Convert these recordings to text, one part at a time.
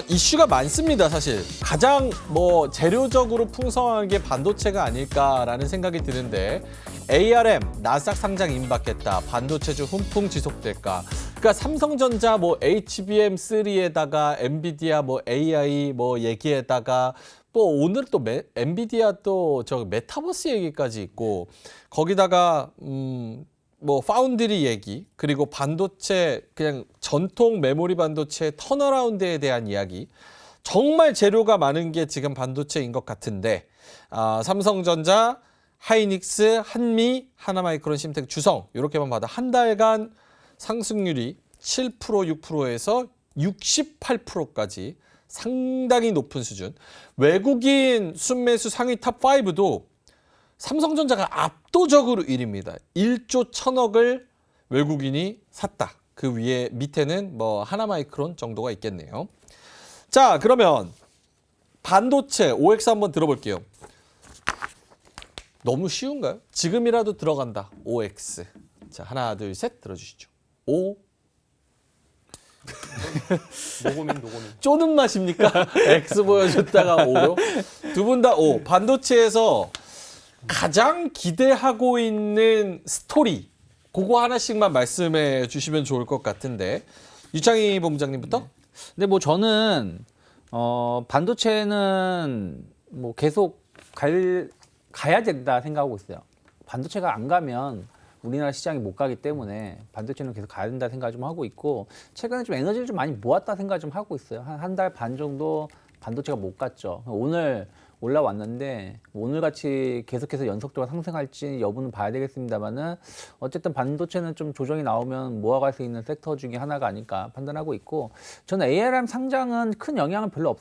이슈가 많습니다, 사실. 가장 재료적으로 풍성한 게 반도체가 아닐까라는 생각이 드는데 ARM, 나스닥 상장 임박했다. 반도체주 훈풍 지속될까? 그러니까 삼성전자 HBM3에다가 엔비디아 AI 얘기에다가 오늘 또 엔비디아 또 메타버스 얘기까지 있고 거기다가 파운드리 얘기, 그리고 반도체, 그냥 전통 메모리 반도체 턴어라운드에 대한 이야기. 정말 재료가 많은 게 지금 반도체인 것 같은데, 삼성전자, 하이닉스, 한미, 하나마이크론, 심텍, 주성, 이렇게만 봐도 한 달간 상승률이 7%, 6%에서 68%까지 상당히 높은 수준. 외국인 순매수 상위 탑5도 삼성전자가 압도적으로 1위입니다. 1조 1,000억을 외국인이 샀다. 그 위에 밑에는 하나마이크론 정도가 있겠네요. 자, 그러면 반도체 OX 한번 들어볼게요. 너무 쉬운가요? 지금이라도 들어간다. OX. 자, 하나, 둘, 셋 들어주시죠. O. 노고민. 쪼는 맛입니까? X 보여줬다가 O로. 두 분 다 O. 반도체에서 가장 기대하고 있는 스토리, 그거 하나씩만 말씀해 주시면 좋을 것 같은데, 유창희 본부장님부터? 근데 저는 반도체는 계속 가야 된다 생각하고 있어요. 반도체가 안 가면 우리나라 시장이 못 가기 때문에 반도체는 계속 가야 된다 생각 좀 하고 있고, 최근에 좀 에너지를 좀 많이 모았다 생각 좀 하고 있어요. 한 달 반 정도 반도체가 못 갔죠. 오늘 올라왔는데 오늘같이 계속해서 연속적으로 상승할지 여부는 봐야 되겠습니다만은, 어쨌든 반도체는 좀 조정이 나오면 모아갈 수 있는 섹터 중에 하나가 아닐까 판단하고 있고, 저는 ARM 상장은 큰 영향은 별로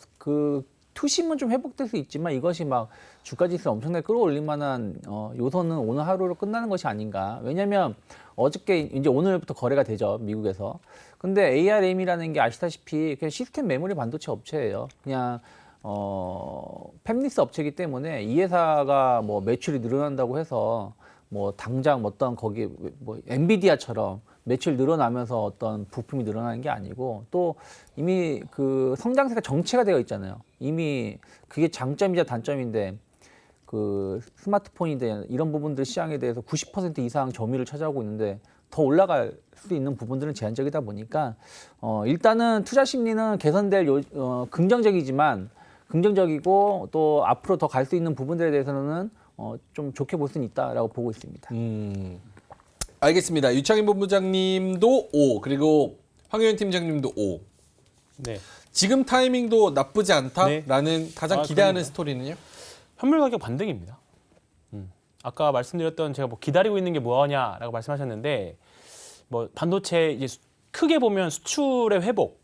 투심은 좀 회복될 수 있지만 이것이 주가 지수를 엄청나게 끌어올릴 만한 요소는 오늘 하루로 끝나는 것이 아닌가. 왜냐면 어저께 이제 오늘부터 거래가 되죠, 미국에서. 근데 ARM이라는 게 아시다시피 그냥 시스템 메모리 반도체 업체예요. 그냥 팹리스 업체이기 때문에 이 회사가 매출이 늘어난다고 해서 당장 거기 엔비디아처럼 매출 늘어나면서 어떤 부품이 늘어나는 게 아니고, 또 이미 그 성장세가 정체가 되어 있잖아요. 이미 그게 장점이자 단점인데, 그 스마트폰인데 이런 부분들 시장에 대해서 90% 이상 점유율을 차지하고 있는데 더 올라갈 수 있는 부분들은 제한적이다 보니까 일단은 투자 심리는 개선될 긍정적이고 또 앞으로 더 갈 수 있는 부분들에 대해서는 좀 좋게 볼 수는 있다라고 보고 있습니다. 알겠습니다. 유창희 본부장님도 O, 그리고 황효연 팀장님도 O. 네. 지금 타이밍도 나쁘지 않다라는 가장 기대하는 그럼요. 스토리는요? 현물 가격 반등입니다. 아까 말씀드렸던, 제가 기다리고 있는 게 뭐냐라고 말씀하셨는데, 반도체 이제 크게 보면 수출의 회복.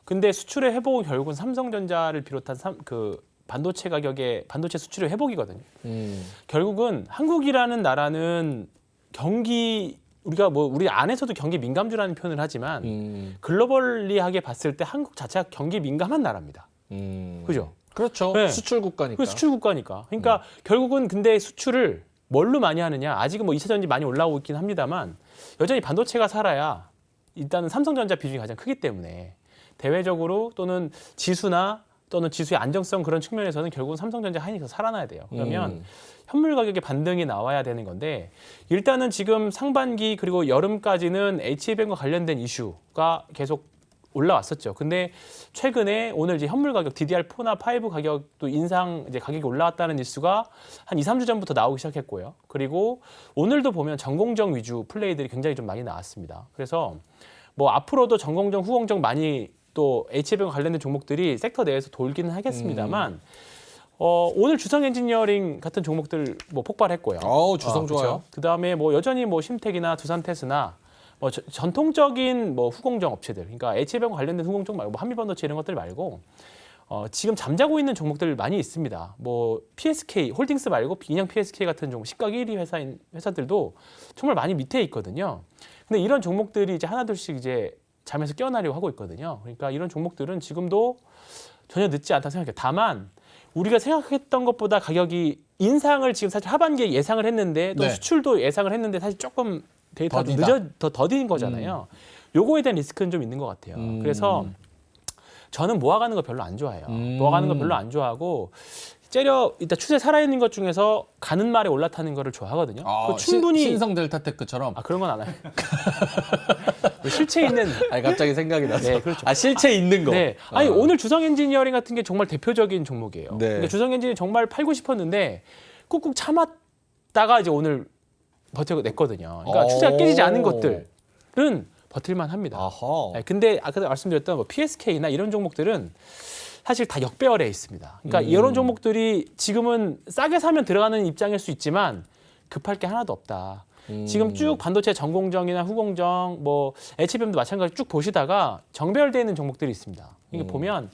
근데 수출의 회복은 결국은 삼성전자를 비롯한 반도체 가격의 반도체 수출의 회복이거든요. 결국은 한국이라는 나라는 우리 안에서도 경기 민감주라는 표현을 하지만 글로벌리하게 봤을 때 한국 자체가 경기 민감한 나라입니다. 그죠? 그렇죠. 네. 수출 국가니까. 수출 국가니까. 그러니까 결국은 근데 수출을 뭘로 많이 하느냐? 아직은 2차 전지 많이 올라오고 있긴 합니다만, 여전히 반도체가 살아야 일단은 삼성전자 비중이 가장 크기 때문에 대외적으로 또는 지수나 또는 지수의 안정성 그런 측면에서는 결국은 삼성전자, 하이닉스 살아나야 돼요. 그러면 현물 가격의 반등이 나와야 되는 건데, 일단은 지금 상반기 그리고 여름까지는 HBM과 관련된 이슈가 계속 올라왔었죠. 근데 최근에 오늘 이제 현물 가격 DDR4나 5 가격도 이제 가격이 올라왔다는 뉴스가 한 2, 3주 전부터 나오기 시작했고요. 그리고 오늘도 보면 전공정 위주 플레이들이 굉장히 좀 많이 나왔습니다. 그래서 앞으로도 전공정, 후공정 많이 또 HBM과 관련된 종목들이 섹터 내에서 돌기는 하겠습니다만, 오늘 주성 엔지니어링 같은 종목들 폭발했고요. 주성 좋아요. 그다음에 여전히 심텍이나 두산테스나 전통적인 후공정 업체들, 그러니까 HBM과 관련된 후공정 말고 한미반도체 이런 것들 말고 지금 잠자고 있는 종목들 많이 있습니다. PSK 홀딩스 말고 인양 PSK 같은 종목, 시가 1위 회사들도 정말 많이 밑에 있거든요. 근데 이런 종목들이 이제 하나둘씩 이제 잠에서 깨어나려고 하고 있거든요. 그러니까 이런 종목들은 지금도 전혀 늦지 않다 생각해요. 다만 우리가 생각했던 것보다 가격이 인상을 지금 사실 하반기에 예상을 했는데, 또 수출도 예상을 했는데 사실 조금 데이터가 더딘 거잖아요. 요거에 대한 리스크는 좀 있는 것 같아요. 그래서 저는 모아가는 거 별로 안 좋아해요. 모아가는 거 별로 안 좋아하고 째려 일단 추세 살아있는 것 중에서 가는 말에 올라타는 거를 좋아하거든요. 그거 충분히 신성 델타테크처럼. 그런 건 안 해요. 실체 있는 아니 갑자기 생각이 나서. 네, 그렇죠. 실체 있는 거. 네. 아니 오늘 주성 엔지니어링 같은 게 정말 대표적인 종목이에요. 네. 그러니까 주성 엔지니어링 정말 팔고 싶었는데 꾹꾹 참았다가 이제 오늘 버텨냈거든요. 그러니까 추세가 깨지지 않는 것들은 버틸만 합니다. 아하. 네, 근데 아까 말씀드렸던 뭐 PSK나 이런 종목들은 사실 다 역배열에 있습니다. 그러니까 이런 종목들이 지금은 싸게 사면 들어가는 입장일 수 있지만 급할 게 하나도 없다. 지금 쭉 반도체 전공정이나 후공정, 뭐 HBM도 마찬가지로 쭉 보시다가 정배열되어 있는 종목들이 있습니다. 이게 보면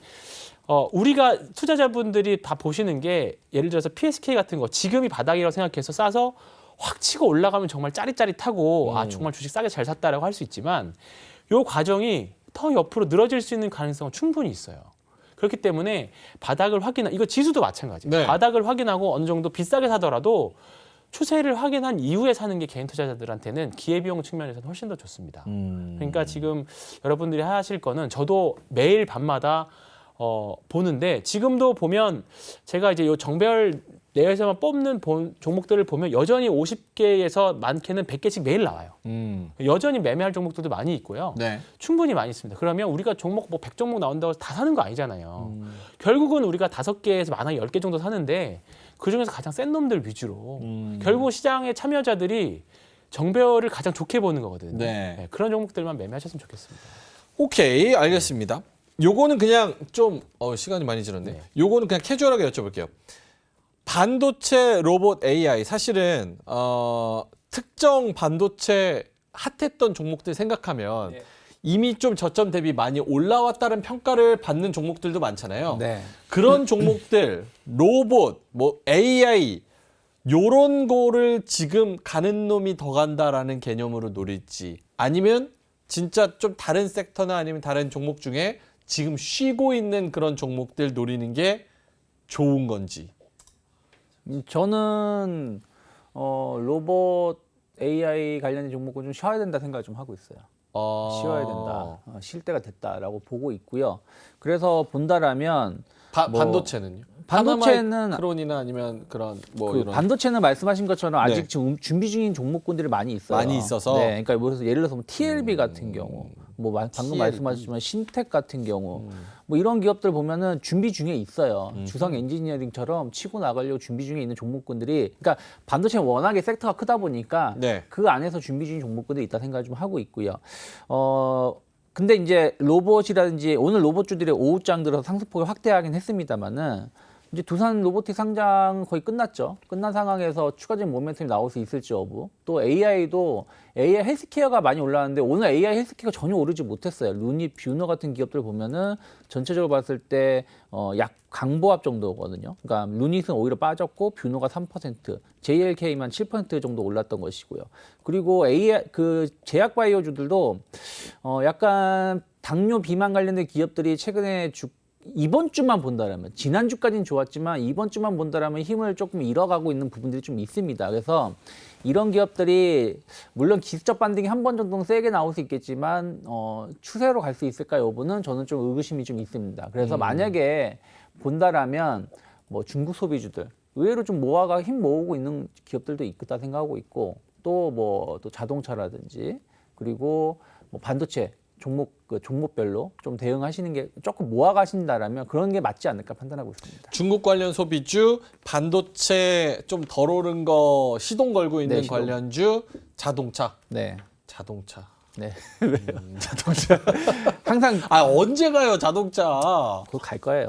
우리가 투자자분들이 다 보시는 게 예를 들어서 PSK 같은 거 지금이 바닥이라고 생각해서 싸서 확 치고 올라가면 정말 짜릿짜릿하고 아 정말 주식 싸게 잘 샀다라고 할 수 있지만 이 과정이 더 옆으로 늘어질 수 있는 가능성은 충분히 있어요. 그렇기 때문에 바닥을 이거 지수도 마찬가지예요. 네. 바닥을 확인하고 어느 정도 비싸게 사더라도 추세를 확인한 이후에 사는 게 개인 투자자들한테는 기회비용 측면에서는 훨씬 더 좋습니다. 그러니까 지금 여러분들이 하실 거는 저도 매일 밤마다 보는데 지금도 보면 제가 이제 요 정배열 내에서만 뽑는 종목들을 보면 여전히 50개에서 많게는 100개씩 매일 나와요. 여전히 매매할 종목들도 많이 있고요. 네. 충분히 많이 있습니다. 그러면 우리가 종목 뭐 100종목 나온다고 해서 다 사는 거 아니잖아요. 결국은 우리가 5개에서 많아 10개 정도 사는데 그중에서 가장 센 놈들 위주로 결국 시장의 참여자들이 정배열을 가장 좋게 보는 거거든요. 네. 네, 그런 종목들만 매매하셨으면 좋겠습니다. 오케이, 알겠습니다. 요거는 그냥 좀 시간이 많이 지났네. 네. 요거는 그냥 캐주얼하게 여쭤볼게요. 반도체 로봇 AI 사실은 특정 반도체 핫했던 종목들 생각하면 네. 이미 좀 저점 대비 많이 올라왔다는 평가를 받는 종목들도 많잖아요. 네. 그런 종목들 로봇, 뭐 AI 요런 거를 지금 가는 놈이 더 간다라는 개념으로 노릴지 아니면 진짜 좀 다른 섹터나 아니면 다른 종목 중에 지금 쉬고 있는 그런 종목들 노리는 게 좋은 건지. 저는 로봇 AI 관련된 종목은 좀 쉬어야 된다 생각을 좀 하고 있어요. 쉬어야 된다. 쉴 때가 됐다라고 보고 있고요. 그래서 본다라면 반도체는요? 반도체는 크론이나 아니면 그런 뭐 그 이런 반도체는 말씀하신 것처럼 네. 아직 지금 준비 중인 종목군들이 많이 있어요. 많이 있어서? 네, 그러니까 그래서 예를 들어서 뭐 TLB 같은 경우, 뭐 방금 TLB. 말씀하셨지만 신텍 같은 경우, 뭐 이런 기업들 보면은 준비 중에 있어요. 주성 엔지니어링처럼 치고 나가려고 준비 중에 있는 종목군들이, 그러니까 반도체는 워낙에 섹터가 크다 보니까 네. 그 안에서 준비 중인 종목군들이 있다 생각을 좀 하고 있고요. 근데 이제 로봇이라든지 오늘 로봇주들이 오후장 들어서 상승폭을 확대하긴 했습니다만은 이제 두산 로보틱 상장 거의 끝났죠. 끝난 상황에서 추가적인 모멘텀이 나올 수 있을지 여부. 또 AI도 AI 헬스케어가 많이 올라왔는데 오늘 AI 헬스케어가 전혀 오르지 못했어요. 루닛, 뷰너 같은 기업들 보면은 전체적으로 봤을 때 약 강보합 정도거든요. 그러니까 루닛은 오히려 빠졌고 뷰너가 3%, JLK만 7% 정도 올랐던 것이고요. 그리고 AI 그 제약 바이오주들도 약간 당뇨 비만 관련된 기업들이 최근에 이번 주만 본다라면 지난주까지는 좋았지만 이번 주만 본다라면 힘을 조금 잃어가고 있는 부분들이 좀 있습니다. 그래서 이런 기업들이 물론 기술적 반등이 한 번 정도는 세게 나올 수 있겠지만 추세로 갈 수 있을까 여부는 저는 좀 의구심이 좀 있습니다. 그래서 만약에 본다라면 뭐 중국 소비주들 의외로 좀 힘 모으고 있는 기업들도 있다 생각하고 있고 또 자동차라든지 그리고 뭐 반도체 종목별로 좀 대응하시는 게 조금 모아가신다라면 그런 게 맞지 않을까 판단하고 있습니다. 중국 관련 소비주, 반도체 좀 덜 오른 거 시동 걸고 있는 시동. 관련주, 자동차. 네. 자동차. 네. 자동차. 항상 언제 가요, 자동차? 곧 갈 거예요.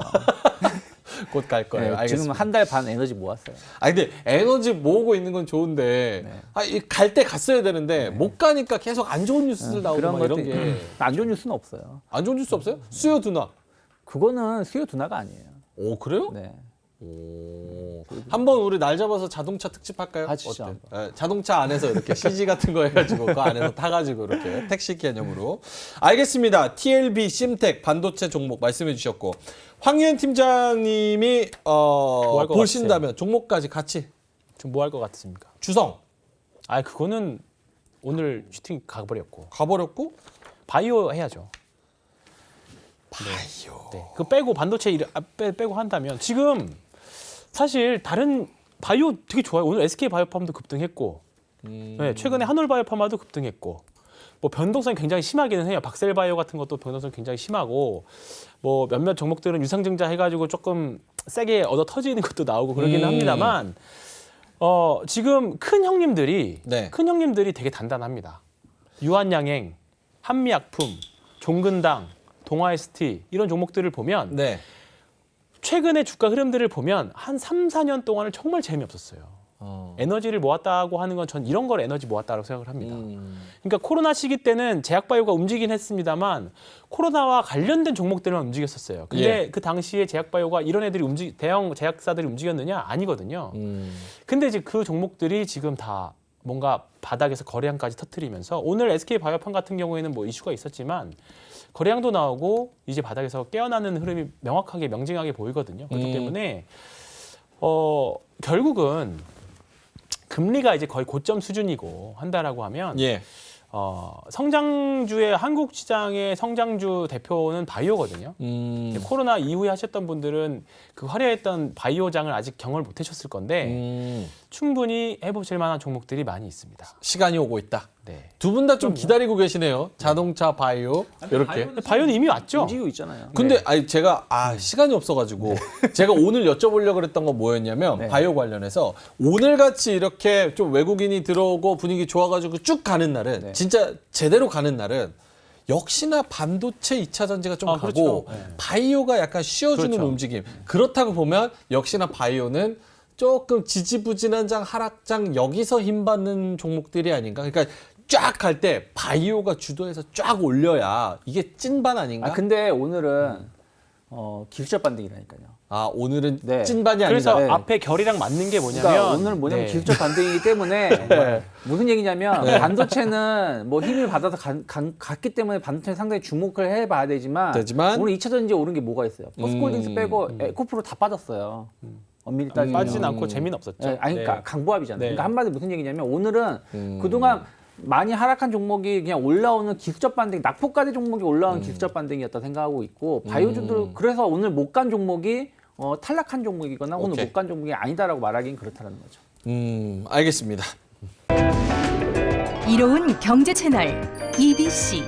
곧 갈 거예요. 네, 알겠습니다. 지금 한 달 반 에너지 모았어요. 근데 에너지 모으고 있는 건 좋은데 갈 때 갔어야 되는데 못 가니까 계속 안 좋은 뉴스들 나오고 그런 막 이런 것들이 게. 안 좋은 뉴스는 없어요. 안 좋은 뉴스 없어요? 수요 둔화. 그거는 수요 둔화가 아니에요. 오, 그래요? 네. 한번 우리 날 잡아서 자동차 특집 할까요? 하시죠. 어때? 자동차 안에서 이렇게 CG 같은 거 해가지고 그 안에서 타가지고 이렇게 택시 개념으로. 알겠습니다. TLB, 심텍, 반도체 종목 말씀해 주셨고 황유현 팀장님이 것 보신다면 종목까지 같이 좀 뭐 할 것 같습니까? 주성 그거는 오늘 슈팅 가버렸고 가버렸고 바이오 해야죠. 바이오. 네. 그 빼고 반도체 빼고 한다면 지금 사실 다른 바이오 되게 좋아요. 오늘 SK 바이오팜도 급등했고, 네, 최근에 한올 바이오파마도 급등했고, 뭐 변동성이 굉장히 심하기는 해요. 박셀 바이오 같은 것도 변동성이 굉장히 심하고, 뭐 몇몇 종목들은 유상증자 해가지고 조금 세게 얻어 터지는 것도 나오고 그러기는 합니다만, 지금 큰 형님들이 되게 단단합니다. 유한양행, 한미약품, 종근당, 동아ST 이런 종목들을 보면 네. 최근의 주가 흐름들을 보면 한 3, 4년 동안은 정말 재미없었어요. 에너지를 모았다고 하는 건 전 이런 걸 에너지 모았다고 생각을 합니다. 그러니까 코로나 시기 때는 제약바이오가 움직이긴 했습니다만 코로나와 관련된 종목들만 움직였었어요. 근데 그 당시에 제약바이오가 이런 애들이 대형 제약사들이 움직였느냐? 아니거든요. 근데 이제 그 종목들이 지금 다 뭔가 바닥에서 거래량까지 터뜨리면서 오늘 SK 바이오팜 같은 경우에는 뭐 이슈가 있었지만 거래량도 나오고 이제 바닥에서 깨어나는 흐름이 명확하게 명징하게 보이거든요. 그렇기 때문에 결국은 금리가 이제 거의 고점 수준이고 한다라고 하면 성장주의 한국 시장의 성장주 대표는 바이오거든요. 코로나 이후에 하셨던 분들은 그 화려했던 바이오장을 아직 경험을 못 하셨을 건데 충분히 해보실 만한 종목들이 많이 있습니다. 시간이 오고 있다. 네. 두 분 다 좀 기다리고 계시네요. 자동차, 바이오 이렇게. 바이오는 이미 왔죠. 움직이고 있잖아요. 근데 아니 제가 시간이 없어가지고 제가 오늘 여쭤보려고 그랬던 건 뭐였냐면 네. 바이오 관련해서 오늘 같이 이렇게 좀 외국인이 들어오고 분위기 좋아가지고 쭉 가는 날은 진짜 제대로 가는 날은 역시나 반도체 2차 전지가 좀 가고 그렇죠. 바이오가 약간 쉬어주는 움직임. 그렇다고 보면 역시나 바이오는 조금 지지부진한 하락장 여기서 힘받는 종목들이 아닌가. 그러니까 쫙 갈 때 바이오가 주도해서 쫙 올려야 이게 찐반 아닌가? 근데 오늘은 기술적 반등이라니까요. 오늘은 네. 찐반이 그래서 아니다. 네. 앞에 결이랑 맞는 게 뭐냐면 그러니까 오늘 뭐냐면 기술적 반등이기 때문에 무슨 얘기냐면 반도체는 뭐 힘을 받아서 갔기 때문에 반도체는 상당히 주목을 해봐야 되지만 오늘 2차 전지에 오른 게 뭐가 있어요? 포스코홀딩스 빼고 에코프로 다 빠졌어요. 엄밀히 따지면 빠지진 않고 재미는 없었죠. 네, 아니, 그러니까 강보합이잖아요. 네. 그러니까 한마디로 무슨 얘기냐면 오늘은 그동안 많이 하락한 종목이 그냥 올라오는 기술적 반등, 낙폭가대 종목이 올라오는 기술적 반등이었다 생각하고 있고 바이오주도 그래서 오늘 못 간 종목이 탈락한 종목이거나 오늘 못 간 종목이 아니다라고 말하기는 그렇다는 거죠. 알겠습니다. 이로운 경제 채널 EBC